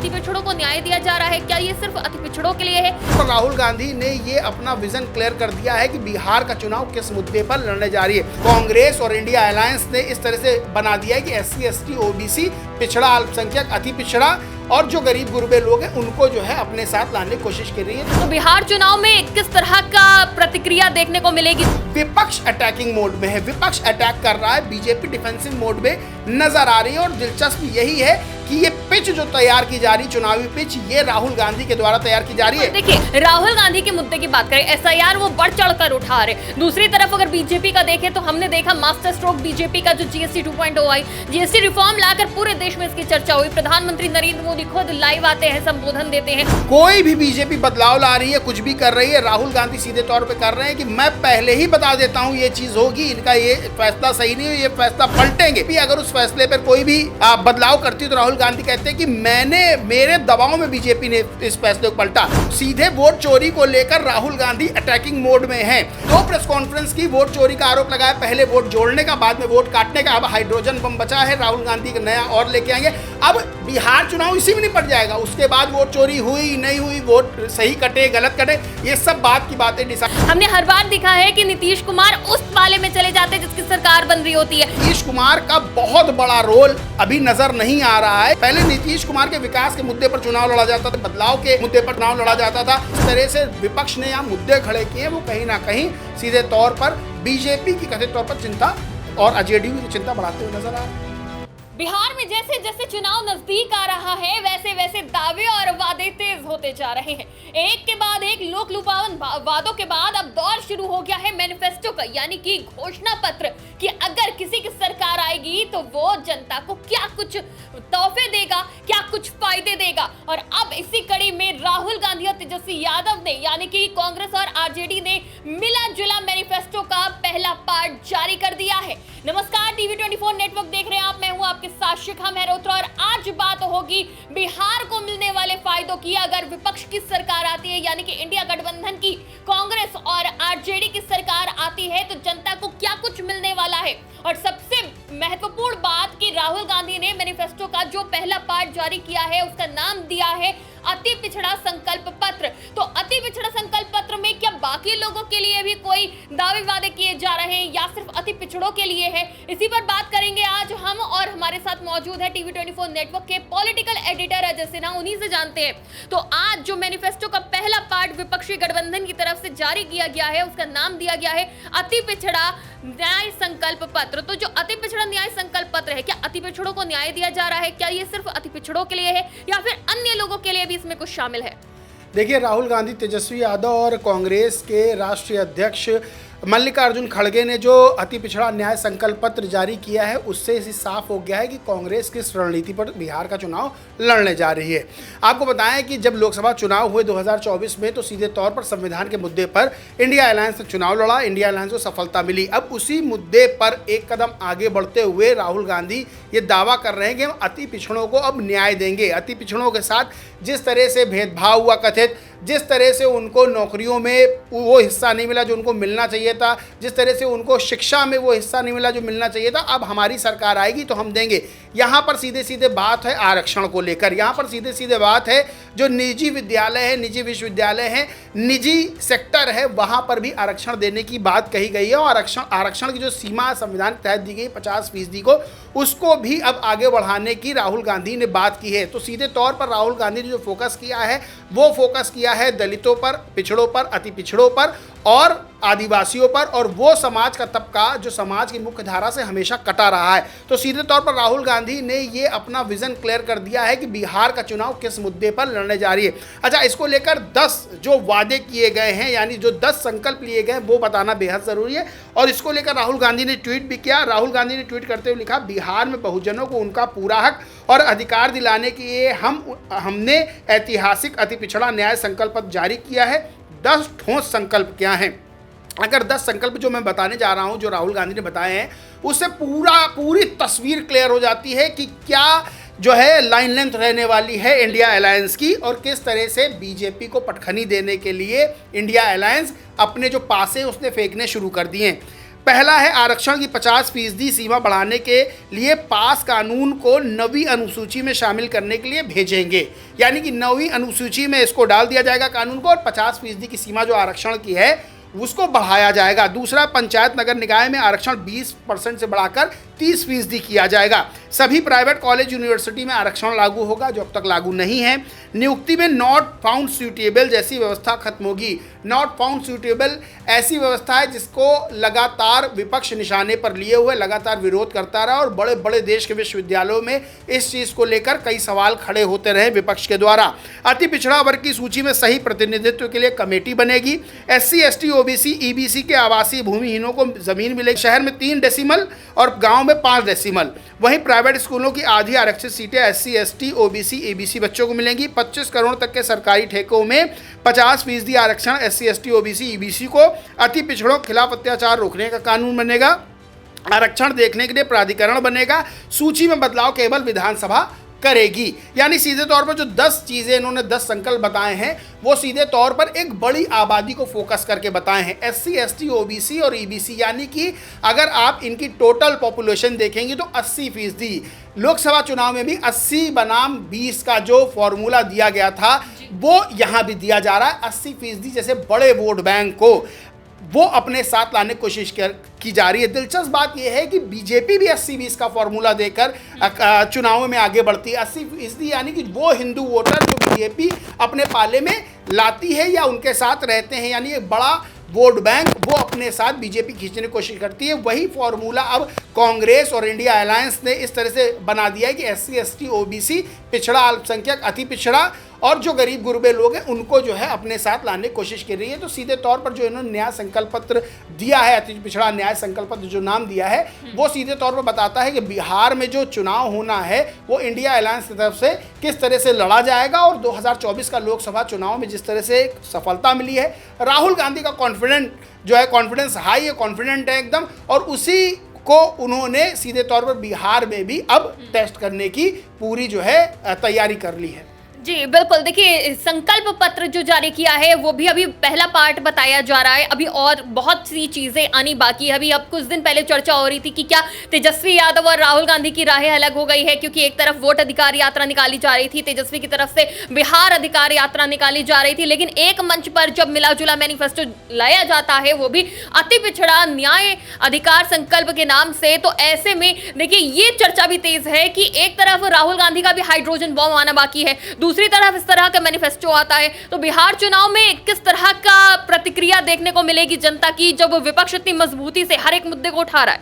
अति पिछड़ों को न्याय दिया जा रहा है, क्या ये सिर्फ अति पिछड़ों के लिए है? तो राहुल गांधी ने ये अपना विजन क्लियर कर दिया है कि बिहार का चुनाव किस मुद्दे पर लड़ने जा रही है। कांग्रेस और इंडिया अलायंस ने इस तरह से बना दिया है कि SC, ST, OBC, पिछड़ा अल्पसंख्यक, अति पिछड़ा और जो गरीब गुरबे लोग हैं उनको जो है अपने साथ लाने की कोशिश कर रही है। तो बिहार चुनाव में किस तरह का प्रतिक्रिया देखने को मिलेगी? विपक्ष अटैकिंग मोड में है, विपक्ष अटैक कर रहा है, बीजेपी डिफेंसिव मोड में नजर आ रही है। और दिलचस्प यही है कि ये पिच जो तैयार की जा रही, चुनावी पिच, ये राहुल गांधी के द्वारा तैयार की जा रही है। देखिए, राहुल गांधी के मुद्दे की बात करें, SIR वो बढ़ चढ़कर उठा रहे। दूसरी तरफ अगर बीजेपी का देखें तो हमने देखा मास्टर स्ट्रोक बीजेपी का जो GST 2.0 आई, GST रिफॉर्म लाकर पूरे देश में इसकी चर्चा हुई। प्रधानमंत्री नरेंद्र मोदी खुद लाइव आते हैं, संबोधन देते हैं। कोई भी बीजेपी बदलाव ला रही है, कुछ भी कर रही है, राहुल गांधी सीधे तौर पे कर रहे हैं कि मैं पहले ही बता देता हूं ये चीज होगी, इनका ये फैसला सही नहीं है, ये फैसला पलटेंगे भी। अगर उस फैसले पर कोई भी बदलाव करती है तो राहुल गांधी कहते हैं कि मेरे दबाव में बीजेपी ने इस फैसले को पलटा। सीधे वोट चोरी को लेकर राहुल गांधी अटैकिंग मोड में हैं। दो प्रेस कॉन्फ्रेंस की वोट चोरी का आरोप लगाया, पहले वोट जोड़ने का, बाद में वोट काटने का। अब हाइड्रोजन बम बचा है, राहुल गांधी का नया और लेके आएंगे। अब बिहार चुनाव इसी में निपट जाएगा। उसके बाद वोट चोरी हुई नहीं हुई, वोट सही कटे गलत कटे, ये सब बात की बातें डिसाइड। हमने हर बार दिखा है कि नीतीश कुमार उस वाले में चले जाते हैं जिसकी सरकार बन रही होती है। नीतीश कुमार का बहुत बड़ा रोल अभी नजर नहीं आ रहा है। पहले नीतीश कुमार के विकास के मुद्दे पर चुनाव लड़ा जाता था, बदलाव के मुद्दे पर चुनाव लड़ा जाता था। इस तरह से विपक्ष ने यहाँ मुद्दे खड़े किए, वो कहीं ना कहीं सीधे तौर पर बीजेपी की कथित तौर पर चिंता और JDU की चिंता बढ़ाते हुए नजर आ रहे हैं। बिहार में जैसे जैसे चुनाव नजदीक आ रहा है वैसे वैसे दावे और वादे तेज होते जा रहे हैं। एक के बाद एक लोक लुभावन वादों के बाद अब दौर शुरू हो गया है मैनिफेस्टो का, यानी कि घोषणा पत्र, कि अगर किसी की सरकार आएगी तो वो जनता को क्या कुछ तोहफे देगा, क्या कुछ फायदे देगा। और अब इसी कड़ी में राहुल गांधी और तेजस्वी यादव ने, यानी कि कांग्रेस और RJD ने मिला जुला मैनिफेस्टो का पहला पार्ट जारी कर दिया है। नमस्कार, TV24 नेटवर्क देख रहे हैं आप, मैं हूं आपके साथ शिखा मेहरोत्रा और आज बात होगी बिहार को मिलने वाले फायदों की। अगर विपक्ष की सरकार आती है, यानी कि इंडिया गठबंधन की कांग्रेस और RJD की सरकार आती है, तो जनता को क्या कुछ मिलने वाला है। और सबसे महत्वपूर्ण बात कि राहुल गांधी ने मैनिफेस्टो का जो पहला पार्ट जारी किया है उसका नाम दिया है अति पिछड़ा संकल्प पत्र। तो अति पिछड़ा संकल्प पत्र में क्या बाकी लोगों के लिए भी कोई दावे वादे किए जा रहे हैं या सिर्फ अति पिछड़ों के लिए है, इसी पर बात करेंगे आज हम। और हमारे साथ मौजूद है TV24 नेटवर्क के पॉलिटिकल एडिटर अजय सिन्हा, उन्हीं से जानते हैं। तो आज जो मैनिफेस्टो का पहला पार्ट विपक्षी गठबंधन की तरफ से जारी किया गया है उसका नाम दिया गया है अति पिछड़ा न्याय संकल्प पत्र। तो जो अति पिछड़ा न्याय संकल्प पत्र है, क्या अति पिछड़ों को न्याय दिया जा रहा है, क्या ये सिर्फ अति पिछड़ों के लिए है या फिर अन्य लोगों के लिए भी इसमें कुछ शामिल है? देखिए, राहुल गांधी, तेजस्वी यादव और कांग्रेस के राष्ट्रीय अध्यक्ष मल्लिकार्जुन खड़गे ने जो अति पिछड़ा न्याय संकल्प पत्र जारी किया है उससे इसी साफ हो गया है कि कांग्रेस किस रणनीति पर बिहार का चुनाव लड़ने जा रही है। आपको बताएं कि जब लोकसभा चुनाव हुए 2024 में तो सीधे तौर पर संविधान के मुद्दे पर इंडिया अलायंस ने चुनाव लड़ा, इंडिया अलायंस को सफलता मिली। अब उसी मुद्दे पर एक कदम आगे बढ़ते हुए राहुल गांधी ये दावा कर रहे हैं कि हम अति पिछड़ों को अब न्याय देंगे। अति पिछड़ों के साथ जिस तरह से भेदभाव हुआ कथित, जिस तरह से उनको नौकरियों में वो हिस्सा नहीं मिला जो उनको मिलना चाहिए था, जिस तरह से उनको शिक्षा में वो हिस्सा नहीं मिला जो मिलना चाहिए था, अब हमारी सरकार आएगी तो हम देंगे। यहाँ पर सीधे सीधे बात है आरक्षण को लेकर, यहाँ पर सीधे सीधे बात है जो निजी विद्यालय है, निजी विश्वविद्यालय है, निजी सेक्टर है, वहाँ पर भी आरक्षण देने की बात कही गई है। और आरक्षण की जो सीमा संविधान के तहत दी गई 50% को, उसको भी अब आगे बढ़ाने की राहुल गांधी ने बात की है। तो सीधे तौर पर राहुल गांधी ने जो फोकस किया है वो फोकस किया है दलितों पर, पिछड़ों पर, अति पिछड़ों पर और आदिवासियों पर, और वो समाज का तबका जो समाज की मुख्य धारा से हमेशा कटा रहा है। तो सीधे तौर पर राहुल गांधी ने ये अपना विजन क्लियर कर दिया है कि बिहार का चुनाव किस मुद्दे पर लड़ने जा रही है। अच्छा, इसको लेकर 10 जो वादे किए गए हैं, यानी जो 10 संकल्प लिए गए वो बताना बेहद ज़रूरी है। और इसको लेकर राहुल गांधी ने ट्वीट भी किया। राहुल गांधी ने ट्वीट करते हुए लिखा, बिहार में बहुजनों को उनका पूरा हक और अधिकार दिलाने के लिए हमने ऐतिहासिक अति पिछड़ा न्याय संकल्प जारी किया है। 10 ठोस संकल्प क्या हैं? अगर 10 संकल्प जो मैं बताने जा रहा हूं, जो राहुल गांधी ने बताए हैं, उससे पूरी तस्वीर क्लियर हो जाती है कि क्या जो है लाइन लेंथ रहने वाली है इंडिया अलायंस की, और किस तरह से बीजेपी को पटखनी देने के लिए इंडिया अलायंस अपने जो पासे उसने फेंकने शुरू कर दिए हैं। पहला है आरक्षण की 50% सीमा बढ़ाने के लिए पास कानून को 9वीं अनुसूची में शामिल करने के लिए भेजेंगे, यानी कि 9वीं अनुसूची में इसको डाल दिया जाएगा कानून को और 50% की सीमा जो आरक्षण की है उसको बढ़ाया जाएगा। दूसरा, पंचायत नगर निकाय में आरक्षण 20% से बढ़ाकर 30% किया जाएगा। सभी प्राइवेट कॉलेज यूनिवर्सिटी में आरक्षण लागू होगा जो अब तक लागू नहीं है। नियुक्ति में नॉट फाउंड सूटेबल जैसी व्यवस्था खत्म होगी। नॉट फाउंड सूटेबल ऐसी व्यवस्था है जिसको लगातार विपक्ष निशाने पर लिए हुए लगातार विरोध करता रहा और बड़े बड़े देश के विश्वविद्यालयों में इस चीज़ को लेकर कई सवाल खड़े होते रहे विपक्ष के द्वारा। अति पिछड़ा वर्ग की सूची में सही प्रतिनिधित्व के लिए कमेटी बनेगी। SC, ST, OBC, EBC के आवासीय भूमिहीनों को जमीन मिलेगी। शहर में 3 डेसिमल और गाँव में 5 डेसिमल। वहीं प्राइवेट स्कूलों की आधी आरक्षित सीटें SC, ST, OBC, EBC बच्चों को मिलेंगी। 25 करोड़ तक के सरकारी ठेकों में 50% आरक्षण SC, ST, OBC, EBC को। अति पिछड़ों के खिलाफ अत्याचार रोकने का कानून बनेगा। आरक्षण देखने के लिए प्राधिकरण बनेगा। सूची में बदलाव केवल विधानसभा करेगी। यानी सीधे तौर पर जो 10 चीज़ें इन्होंने 10 संकल्प बताए हैं वो सीधे तौर पर एक बड़ी आबादी को फोकस करके बताए हैं, SC, ST, OBC और EBC। यानी कि अगर आप इनकी टोटल पॉपुलेशन देखेंगे तो 80%। लोकसभा चुनाव में भी 80 बनाम 20 का जो फॉर्मूला दिया गया था वो यहाँ भी दिया जा रहा है। 80% जैसे बड़े वोट बैंक को वो अपने साथ लाने की कोशिश की जा रही है। दिलचस्प बात यह है कि बीजेपी भी 80-20 का फॉर्मूला देकर चुनावों में आगे बढ़ती है। 80%, यानी कि वो हिंदू वोटर जो बीजेपी अपने पाले में लाती है या उनके साथ रहते हैं, यानी एक बड़ा वोट बैंक वो अपने साथ बीजेपी खींचने की कोशिश करती है। वही फॉर्मूला अब कांग्रेस और इंडिया अलायंस ने इस तरह से बना दिया है कि SC, ST, OBC, पिछड़ा अल्पसंख्यक, अति पिछड़ा और जो गरीब गुरबे लोग हैं उनको जो है अपने साथ लाने की कोशिश कर रही है। तो सीधे तौर पर जो इन्होंने न्याय संकल्प पत्र दिया है, अति पिछड़ा न्याय संकल्प पत्र जो नाम दिया है, वो सीधे तौर पर बताता है कि बिहार में जो चुनाव होना है वो इंडिया अलायंस की तरफ से किस तरह से लड़ा जाएगा और 2024 का लोकसभा चुनाव में जिस तरह से सफलता मिली है। राहुल गांधी का कॉन्फिडेंस हाई है, कॉन्फिडेंट है एकदम, और उसी को उन्होंने सीधे तौर पर बिहार में भी अब टेस्ट करने की पूरी जो है तैयारी कर ली है। जी बिल्कुल, देखिए संकल्प पत्र जो जारी किया है वो भी अभी पहला पार्ट बताया जा रहा है। अभी और बहुत सी चीजें आनी बाकी है। अभी अब कुछ दिन पहले चर्चा हो रही थी कि क्या तेजस्वी यादव और राहुल गांधी की राहें अलग हो गई है, क्योंकि एक तरफ वोट अधिकार यात्रा निकाली जा रही थी, तेजस्वी की तरफ से बिहार अधिकार यात्रा निकाली जा रही थी, लेकिन एक मंच पर जब मिला जुला मैनिफेस्टो लाया जाता है वो भी अति पिछड़ा न्याय अधिकार संकल्प के नाम से, तो ऐसे में देखिए ये चर्चा भी तेज है कि एक तरफ राहुल गांधी का भी हाइड्रोजन बॉम्ब आना बाकी है, दूसरी तरफ इस तरह का मैनिफेस्टो आता है। तो बिहार चुनाव में किस तरह का प्रतिक्रिया देखने को मिलेगी जनता की जब विपक्ष इतनी मजबूती से हर एक मुद्दे को उठा रहा है?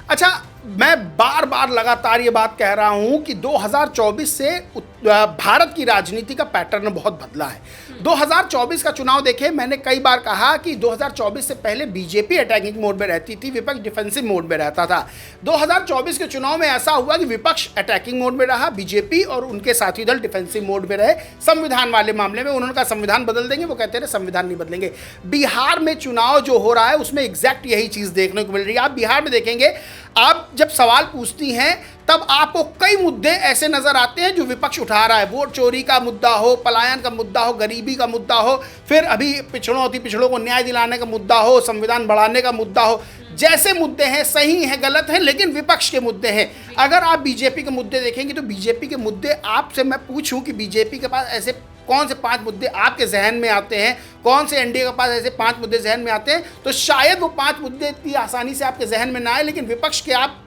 अच्छा, मैं बार बार लगातार ये बात कह रहा हूं कि 2024 से भारत की राजनीति का पैटर्न बहुत बदला है। 2024 का चुनाव देखें, मैंने कई बार कहा कि 2024 से पहले बीजेपी अटैकिंग मोड में रहती थी, विपक्ष डिफेंसिव मोड में रहता था। 2024 के चुनाव में ऐसा हुआ कि विपक्ष अटैकिंग मोड में रहा, बीजेपी और उनके साथी दल डिफेंसिव मोड में रहे। संविधान वाले मामले में उन्होंने कहा संविधान बदल देंगे, वो कहते रहे संविधान नहीं बदलेंगे। बिहार में चुनाव जो हो रहा है उसमें एग्जैक्ट यही चीज़ देखने को मिल रही है। आप बिहार में देखेंगे, आप जब सवाल पूछती हैं तब आपको कई मुद्दे ऐसे नजर आते हैं जो विपक्ष उठा रहा है। वोट चोरी का मुद्दा हो, पलायन का मुद्दा हो, गरीबी का मुद्दा हो, फिर अभी अति पिछड़ों को न्याय दिलाने का मुद्दा हो, संविधान बढ़ाने का मुद्दा हो, जैसे मुद्दे हैं, सही हैं, गलत हैं, लेकिन विपक्ष के मुद्दे हैं। अगर आप बीजेपी के मुद्दे देखेंगे तो बीजेपी के मुद्दे, आपसे मैं पूछूं कि बीजेपी के पास ऐसे कौन से 5 मुद्दे आपके जहन में आते हैं, कौन से एनडीए के पास ऐसे 5 मुद्दे जहन में आते हैं, तो शायद वो 5 मुद्दे इतनी आसानी से आपके जहन में ना आए, लेकिन विपक्ष के आप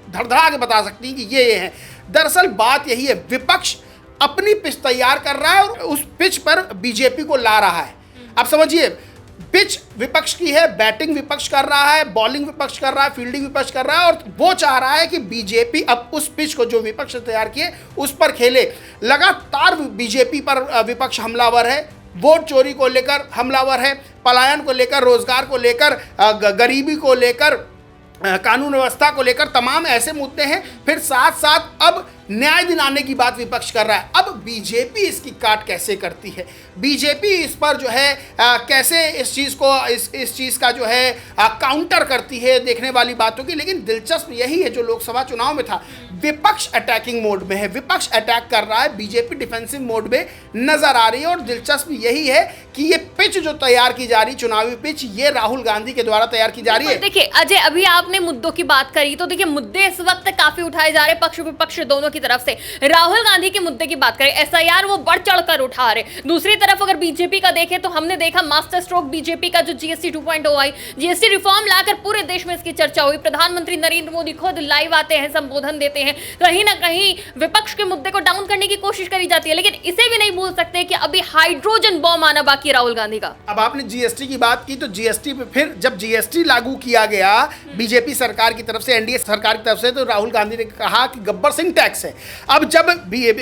धड़धड़ा के बता सकती हैं कि ये हैं। दरअसल बात यही है, विपक्ष अपनी पिच तैयार कर रहा है और उस पिच पर बीजेपी को ला रहा है। आप समझिए, पिच विपक्ष की है, बैटिंग विपक्ष कर रहा है, बॉलिंग विपक्ष कर रहा है, फील्डिंग विपक्ष कर रहा है, और वो चाह रहा है कि बीजेपी अब उस पिच को जो विपक्ष ने तैयार किए उस पर खेले। लगातार बीजेपी पर विपक्ष हमलावर है, वोट चोरी को लेकर हमलावर है, पलायन को लेकर, रोजगार को लेकर, गरीबी को लेकर, कानून व्यवस्था को लेकर, तमाम ऐसे मुद्दे हैं। फिर साथ साथ अब न्याय दिलाने की बात विपक्ष कर रहा है। अब बीजेपी इसकी काट कैसे करती है, बीजेपी इस पर जो है कैसे इस चीज़ को इस चीज़ का जो है काउंटर करती है, देखने वाली बात होगी। लेकिन दिलचस्प यही है जो लोकसभा चुनाव में था, विपक्ष अटैकिंग मोड में है, विपक्ष अटैक कर रहा है, बीजेपी डिफेंसिव मोड में नजर आ रही है। और दिलचस्प यही है कि ये पिच जो तैयार की जा रही, चुनावी पिच, ये राहुल गांधी के द्वारा तैयार की जा रही है। देखिए अजय, अभी आपने मुद्दों की बात करी, तो देखिए मुद्दे इस वक्त काफी उठाए जा रहे हैं पक्ष विपक्ष दोनों की तरफ से। राहुल गांधी के मुद्दे की बात करें, एसआईआर वो बढ़ चढ़कर उठा रहे। दूसरी तरफ अगर बीजेपी का देखें तो हमने देखा मास्टर स्ट्रोक बीजेपी का जो जीएसटी 2.0 आई, जीएसटी रिफॉर्म लाकर पूरे देश में इसकी चर्चा हुई। प्रधानमंत्री नरेंद्र मोदी खुद लाइव आते हैं, संबोधन देते हैं, कहीं ना कहीं विपक्ष के मुद्दे को डाउन करने की कोशिश करी जाती है। लेकिन इसे भी नहीं भूल सकते कि अभी हाइड्रोजन बॉम्ब आना बाकी है राहुल गांधी का। अब आपने जीएसटी की बात की, तो जीएसटी पे फिर जब जीएसटी लागू किया गया बीजेपी सरकार की तरफ से, एनडीए सरकार की तरफ से, तो राहुल गांधी ने कहा कि गब्बर सिंह टैक्स है। अब जब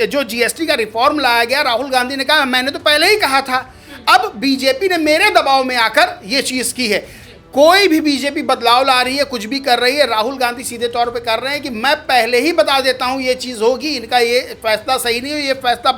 जो जीएसटी का रिफॉर्म लाया गया, राहुल गांधी ने कहा मैंने तो पहले ही कहा था। अब बीजेपी ने मेरे दबाव में आकर यह चीज की है। कोई भी बीजेपी बदलाव ला रही है, कुछ भी कर रही है, राहुल गांधी सीधे तौर पे कर रहे हैं कि मैं पहले ही बता देता हूं ये चीज होगी, इनका ये फैसला सही नहीं हो, ये फैसला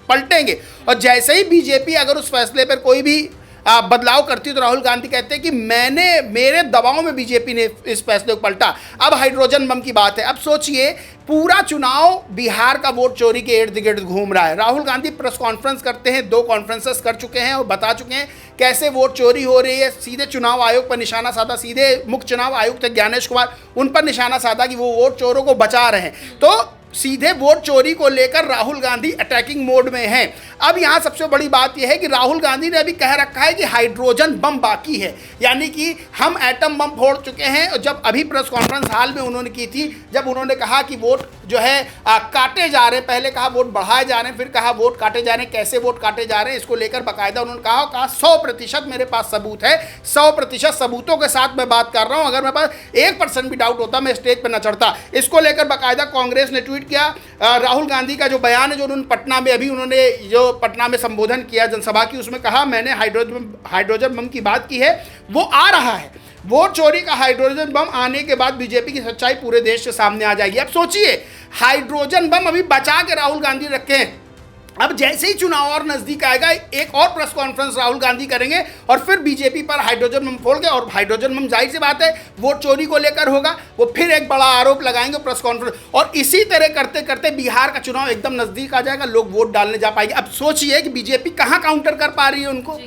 पलटेंगे। और जैसे ही बीजेपी अगर उस फैसले पर कोई भी बदलाव करती है तो राहुल गांधी कहते हैं कि मेरे दबाव में बीजेपी ने इस फैसले को पलटा। अब हाइड्रोजन बम की बात है। अब सोचिए, पूरा चुनाव बिहार का वोट चोरी के इर्द गिर्द घूम रहा है। राहुल गांधी प्रेस कॉन्फ्रेंस करते हैं, 2 कॉन्फ्रेंसेस कर चुके हैं और बता चुके हैं कैसे वोट चोरी हो रही है। सीधे चुनाव आयोग पर निशाना साधा, सीधे मुख्य चुनाव आयुक्त ज्ञानेश कुमार, उन पर निशाना साधा कि वो वोट चोरों को बचा रहे हैं। तो सीधे वोट चोरी को लेकर राहुल गांधी अटैकिंग मोड में हैं। अब यहाँ सबसे बड़ी बात यह है कि राहुल गांधी ने अभी कह रखा है कि हाइड्रोजन बम बाकी है, यानी कि हम एटम बम फोड़ चुके हैं। और जब अभी प्रेस कॉन्फ्रेंस हाल में उन्होंने की थी, जब उन्होंने कहा कि वोट जो है काटे जा रहे हैं, पहले कहा वोट बढ़ाए जा रहे हैं, फिर कहा वोट काटे जा रहे हैं, कैसे वोट काटे जा रहे हैं इसको लेकर बाकायदा उन्होंने कहा 100% मेरे पास सबूत है, 100% सबूतों के साथ मैं बात कर रहा हूँ। अगर मेरे पास 1% भी डाउट होता मैं स्टेज पर न चढ़ता। इसको लेकर बाकायदा कांग्रेस ने ट्वीट किया। राहुल गांधी का जो बयान है, जो उन्होंने पटना में अभी उन्होंने जो पटना में संबोधन किया जनसभा की, उसमें कहा मैंने हाइड्रोजन बम की बात की है, वो आ रहा है। वोट चोरी का हाइड्रोजन बम आने के बाद बीजेपी की सच्चाई पूरे देश के सामने आ जाएगी। अब सोचिए, हाइड्रोजन बम अभी बचा के राहुल गांधी रखे हैं। अब जैसे ही चुनाव और नजदीक आएगा, एक और प्रेस कॉन्फ्रेंस राहुल गांधी करेंगे और फिर बीजेपी पर हाइड्रोजन बम फोड़ के, और हाइड्रोजन बम जाहिर सी बात है वोट चोरी को लेकर होगा, वो फिर एक बड़ा आरोप लगाएंगे प्रेस कॉन्फ्रेंस। और इसी तरह करते करते बिहार का चुनाव एकदम नजदीक आ जाएगा, लोग वोट डालने जा पाएंगे। अब सोचिए कि बीजेपी कहां काउंटर कर पा रही है उनको।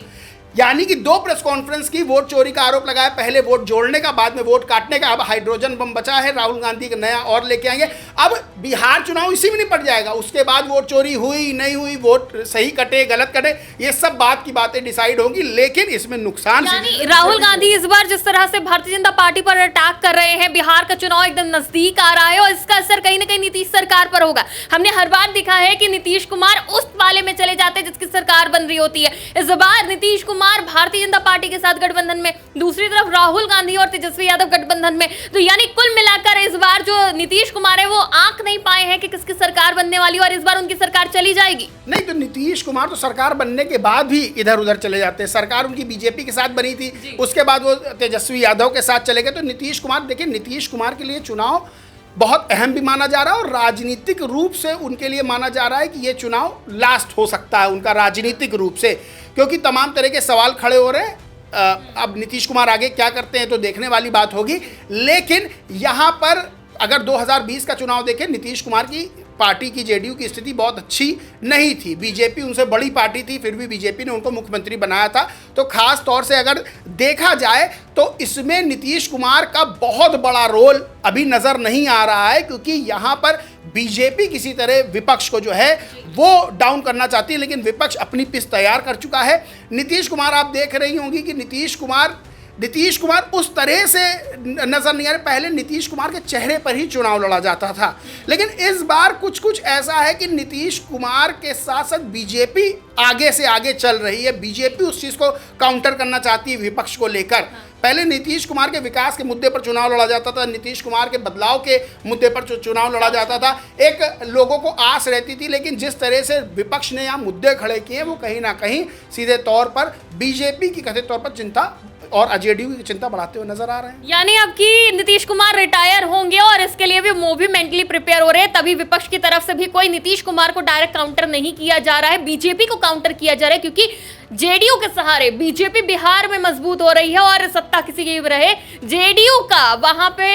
यानी कि 2 प्रेस कॉन्फ्रेंस की, वोट चोरी का आरोप लगाया, पहले वोट जोड़ने का, बाद में वोट काटने का। अब हाइड्रोजन बम बचा है, राहुल गांधी का नया और लेके आएंगे। अब बिहार चुनाव इसी में निपट जाएगा। उसके बाद वोट चोरी हुई नहीं हुई, वोट सही कटे गलत कटे, ये सब बात की बातें डिसाइड होंगी। लेकिन इसमें नुकसान, यानी राहुल गांधी इस बार जिस तरह से भारतीय जनता पार्टी पर अटैक कर रहे हैं, बिहार का चुनाव एकदम नजदीक आ रहा है और इसका असर कहीं ना कहीं नीतीश सरकार पर होगा। हमने हर बार देखा है कि नीतीश कुमार उस वाले में चले जाते हैं जिसकी सरकार बन रही होती है। इस बार नीतीश कुमार भारतीय जनता पार्टी के साथ गठबंधन में, दूसरी तरफ राहुल गांधी और तेजस्वी यादव गठबंधन में। तो यानी कुल मिलाकर इस बार जो नीतीश कुमार है वो आंक नहीं पाए हैं कि किसकी सरकार बनने वाली, और इस बार उनकी सरकार चली जाएगी। नहीं, तो नीतीश कुमार तो सरकार बनने के बाद भी इधर उधर चले जाते हैं। सरकार उनकी बीजेपी के साथ बनी थी, उसके बाद वो तेजस्वी यादव के साथ चले गए। तो नीतीश कुमार, देखिए, नीतीश कुमार के लिए चुनाव बहुत अहम भी माना जा रहा है और राजनीतिक रूप से उनके लिए माना जा रहा है कि ये चुनाव लास्ट हो सकता है उनका राजनीतिक रूप से, क्योंकि तमाम तरह के सवाल खड़े हो रहे हैं। अब नीतीश कुमार आगे क्या करते हैं तो देखने वाली बात होगी। लेकिन यहाँ पर अगर 2020 का चुनाव देखें, नीतीश कुमार की पार्टी की, जेडीयू की स्थिति बहुत अच्छी नहीं थी। बीजेपी उनसे बड़ी पार्टी थी, फिर भी बीजेपी ने उनको मुख्यमंत्री बनाया था। तो खास तौर से अगर देखा जाए तो इसमें नीतीश कुमार का बहुत बड़ा रोल अभी नज़र नहीं आ रहा है, क्योंकि यहाँ पर बीजेपी किसी तरह विपक्ष को जो है वो डाउन करना चाहती है, लेकिन विपक्ष अपनी पिच तैयार कर चुका है। नीतीश कुमार, आप देख रही होंगी कि नीतीश कुमार उस तरह से नजर नहीं आ रहे। पहले नीतीश कुमार के चेहरे पर ही चुनाव लड़ा जाता था, लेकिन इस बार कुछ ऐसा है कि नीतीश कुमार के साथ साथ बीजेपी आगे से आगे चल रही है। बीजेपी उस चीज़ को काउंटर करना चाहती है विपक्ष को लेकर। पहले नीतीश कुमार के विकास के मुद्दे पर चुनाव लड़ा जाता था, नीतीश कुमार के बदलाव के मुद्दे पर चुनाव लड़ा जाता था, एक लोगों को आस रहती थी। लेकिन जिस तरह से विपक्ष ने यहाँ मुद्दे खड़े किए, वो कहीं ना कहीं सीधे तौर पर बीजेपी की कथित तौर पर चिंता और जेडीयू की चिंता बढ़ाते हुए नजर आ रहे हैं। यानी अब की नीतीश कुमार रिटायर होंगे और इसके लिए भी वो भी मेंटली प्रिपेयर हो रहे हैं, तभी विपक्ष की तरफ से भी कोई नीतीश कुमार को डायरेक्ट काउंटर नहीं किया जा रहा है, बीजेपी को काउंटर किया जा रहा है, क्योंकि जेडीयू के सहारे बीजेपी बिहार में मजबूत हो रही है और सत्ता किसी की भी रहे, जेडीयू का वहां पे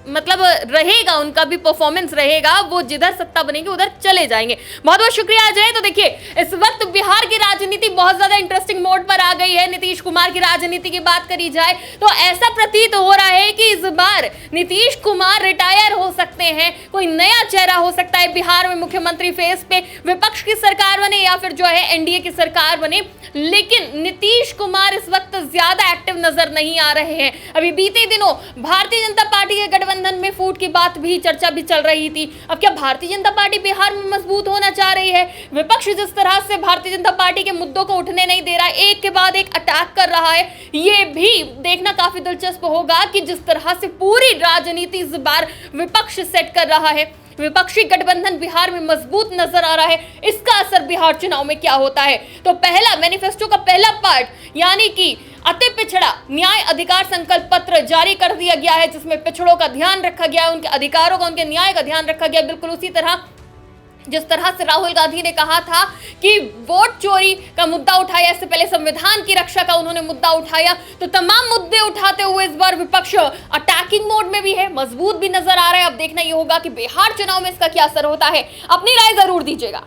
मतलब रहेगा, उनका भी परफॉर्मेंस रहेगा, वो जिधर सत्ता बनेगी उधर चले जाएंगे। बहुत बहुत शुक्रिया अजय। तो देखिए इस वक्त बिहार की राजनीति बहुत ज्यादा इंटरेस्टिंग मोड पर आ गई है। नीतीश कुमार की राजनीति की बात करी जाए तो ऐसा प्रतीत हो रहा है कि इस बार नीतीश कुमार रिटायर हो सकते हैं, कोई नया चेहरा हो सकता है बिहार में मुख्यमंत्री फेस पे, विपक्ष की सरकार बने या फिर जो है एनडीए की सरकार बने, लेकिन नीतीश कुमार इस वक्त ज्यादा एक्टिव नजर नहीं आ रहे हैं। अभी बीते दिनों भारतीय जनता पार्टी के गठबंधन में फूट की बात भी चर्चा भी चल रही थी। अब क्या भारतीय जनता पार्टी बिहार में मजबूत होना चाह रही है? विपक्ष जिस तरह से भारतीय जनता पार्टी के मुद्दों को उठने नहीं दे रहा है, एक के बाद एक अटैक कर रहा है, ये भी देखना काफी दिलचस्प होगा कि जिस तरह से पूरी राजनीति इस बार विपक्ष सेट कर रहा है, विपक्षी गठबंधन बिहार में मजबूत नजर आ रहा है, इसका असर बिहार चुनाव में क्या होता है। तो पहला मैनिफेस्टो का पहला पार्ट यानी कि अति पिछड़ा न्याय अधिकार संकल्प पत्र जारी कर दिया गया है, जिसमें पिछड़ों का ध्यान रखा गया है, उनके अधिकारों का, उनके न्याय का ध्यान रखा गया। बिल्कुल उसी तरह जिस तरह से राहुल गांधी ने कहा था कि वोट चोरी का मुद्दा उठाया, इससे पहले संविधान की रक्षा का उन्होंने मुद्दा उठाया, तो तमाम मुद्दे उठाते हुए इस बार विपक्ष अटैकिंग मोड में भी है, मजबूत भी नजर आ रहा है। अब देखना यह होगा कि बिहार चुनाव में इसका क्या असर होता है। अपनी राय जरूर दीजिएगा।